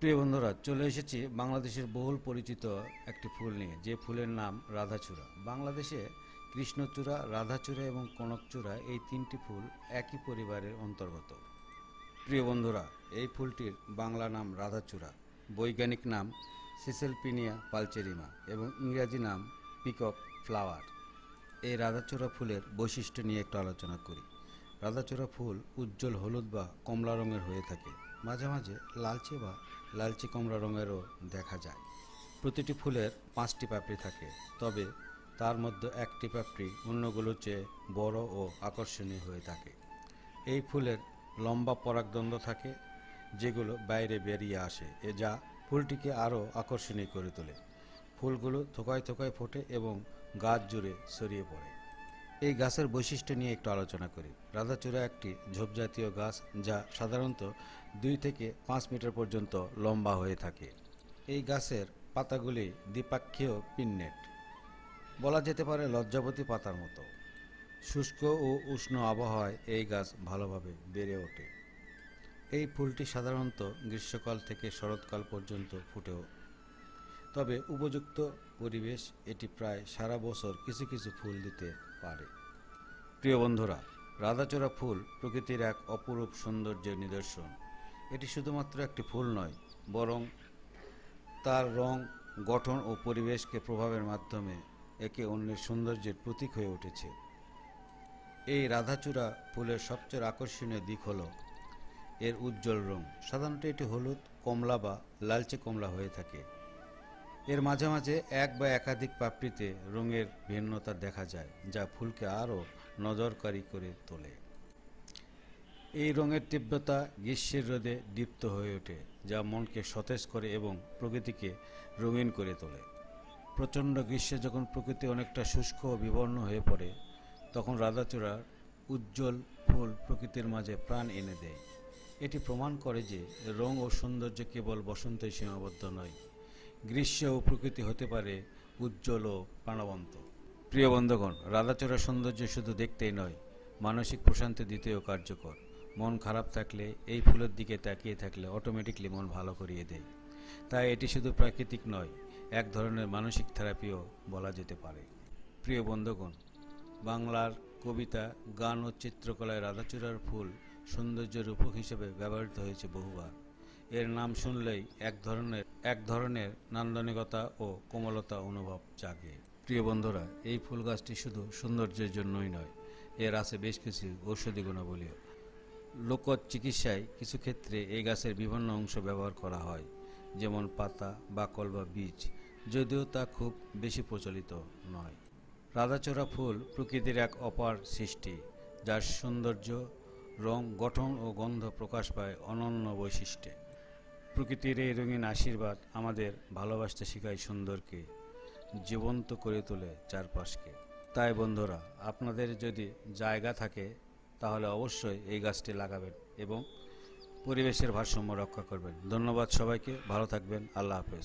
প্রিয় বন্ধুরা, চলে এসেছি বাংলাদেশের বহুল পরিচিত একটি ফুল নিয়ে, যে ফুলের নাম রাধাচূড়া। বাংলাদেশে কৃষ্ণচূড়া, রাধাচূড়া এবং কনকচূড়া এই তিনটি ফুল একই পরিবারের অন্তর্গত। প্রিয় বন্ধুরা, এই ফুলটির বাংলা নাম রাধাচূড়া, বৈজ্ঞানিক নাম সিসেলপিনিয়া পালচেরিমা এবং ইংরেজি নাম পিকক ফ্লাওয়ার। এই রাধাচূড়া ফুলের বৈশিষ্ট্য নিয়ে একটু আলোচনা করি। রাধাচূড়া ফুল উজ্জ্বল হলুদ বা কমলা রঙের হয়ে থাকে, মাঝে মাঝে লালচে বা লালচে কমলা রঙেরও দেখা যায়। প্রতিটি ফুলের 5টি পাপড়ি থাকে, তবে তার মধ্যে একটি পাপড়ি অন্যগুলোর চেয়ে বড় ও আকর্ষণীয় হয়ে থাকে। এই ফুলের লম্বা পরাগদণ্ড থাকে, যেগুলো বাইরে বেরিয়ে আসে, যা ফুলটিকে আরও আকর্ষণীয় করে তোলে। ফুলগুলো থোকায় থোকায় ফোটে এবং গাছ জুড়ে ছড়িয়ে পড়ে। এই গাছের বৈশিষ্ট্য নিয়ে একটু আলোচনা করি। রাধাচূড়া একটি ঝোপজাতীয় গাছ, যা সাধারণত 2 থেকে 5 মিটার পর্যন্ত লম্বা হয়ে থাকে। এই গাছের পাতাগুলি দ্বিপাক্ষীয় পিন্নেট, বলা যেতে পারে লজ্জাবতী পাতার মতো। শুষ্ক ও উষ্ণ আবহাওয়ায় এই গাছ ভালোভাবে বেড়ে ওঠে। এই ফুলটি সাধারণত গ্রীষ্মকাল থেকে শরৎকাল পর্যন্ত ফুটেও, তবে উপযুক্ত পরিবেশ এটি প্রায় সারা বছর কিছু কিছু ফুল দিতে পারে। প্রিয় বন্ধুরা, রাধাচূড়া ফুল প্রকৃতির এক অপরূপ সৌন্দর্যের নিদর্শন। এটি শুধুমাত্র একটি ফুল নয়, বরং তার রং, গঠন ও পরিবেশকে প্রভাবের মাধ্যমে একে অন্যের সৌন্দর্যের প্রতীক হয়ে উঠেছে। এই রাধাচূড়া ফুলের সবচেয়ে আকর্ষণীয় দিক হল এর উজ্জ্বল রং। সাধারণত এটি হলুদ, কমলা বা লালচে কমলা হয়ে থাকে। এর মাঝে মাঝে এক বা একাধিক পাপড়িতে রঙের ভিন্নতা দেখা যায়, যা ফুলকে আরও নজরকাড়ি করে তোলে। এই রঙের তীব্রতা গ্রীষ্মের রোদে দীপ্ত হয়ে ওঠে, যা মনকে সতেজ করে এবং প্রকৃতিকে রঙিন করে তোলে। প্রচণ্ড গ্রীষ্মে যখন প্রকৃতি অনেকটা শুষ্ক ও বিবর্ণ হয়ে পড়ে, তখন রাধাচূড়ার উজ্জ্বল ফুল প্রকৃতির মাঝে প্রাণ এনে দেয়। এটি প্রমাণ করে যে রং ও সৌন্দর্য কেবল বসন্তে সীমাবদ্ধ নয়, গ্রীষ্মেও প্রকৃতি হতে পারে উজ্জ্বল ও প্রাণবন্ত। প্রিয় বন্ধুগণ, রাধাচূড়ার সৌন্দর্য শুধু দেখতেই নয়, মানসিক প্রশান্তি দিতেও কার্যকর। মন খারাপ থাকলে এই ফুলের দিকে তাকিয়ে থাকলে অটোমেটিকলি মন ভালো করিয়ে দেয়। তাই এটি শুধু প্রাকৃতিক নয়, এক ধরনের মানসিক থেরাপিও বলা যেতে পারে। প্রিয় বন্ধুগণ, বাংলার কবিতা, গান ও চিত্রকলায় রাধাচূড়ার ফুল সৌন্দর্যের রূপক হিসেবে ব্যবহৃত হয়েছে বহুবার। এর নাম শুনলেই এক ধরনের নান্দনিকতা ও কোমলতা অনুভব জাগে। প্রিয় বন্ধুরা, এই ফুল গাছটি শুধু সৌন্দর্যের জন্যই নয়, এর আছে বেশ কিছু ঔষধি গুণাবলীও। লোকজ চিকিৎসায় কিছু ক্ষেত্রে এই গাছের বিভিন্ন অংশ ব্যবহার করা হয়, যেমন পাতা, বাকল বা বীজ, যদিও তা খুব বেশি প্রচলিত নয়। রাধাচূড়া ফুল প্রকৃতির এক অপার সৃষ্টি, যার সৌন্দর্য, রং, গঠন ও গন্ধ প্রকাশ পায় অনন্য বৈশিষ্ট্যে। প্রকৃতির এই রঙিন আশীর্বাদ আমাদের ভালোবাসতে শেখায়, সুন্দরকে জীবন্ত করে তোলে চারপাশকে। তাই বন্ধুরা, আপনাদের যদি জায়গা থাকে তাহলে অবশ্যই এই গাছটি লাগাবেন এবং পরিবেশের ভারসাম্য রক্ষা করবেন। ধন্যবাদ সবাইকে, ভালো থাকবেন, আল্লাহ হাফেজ।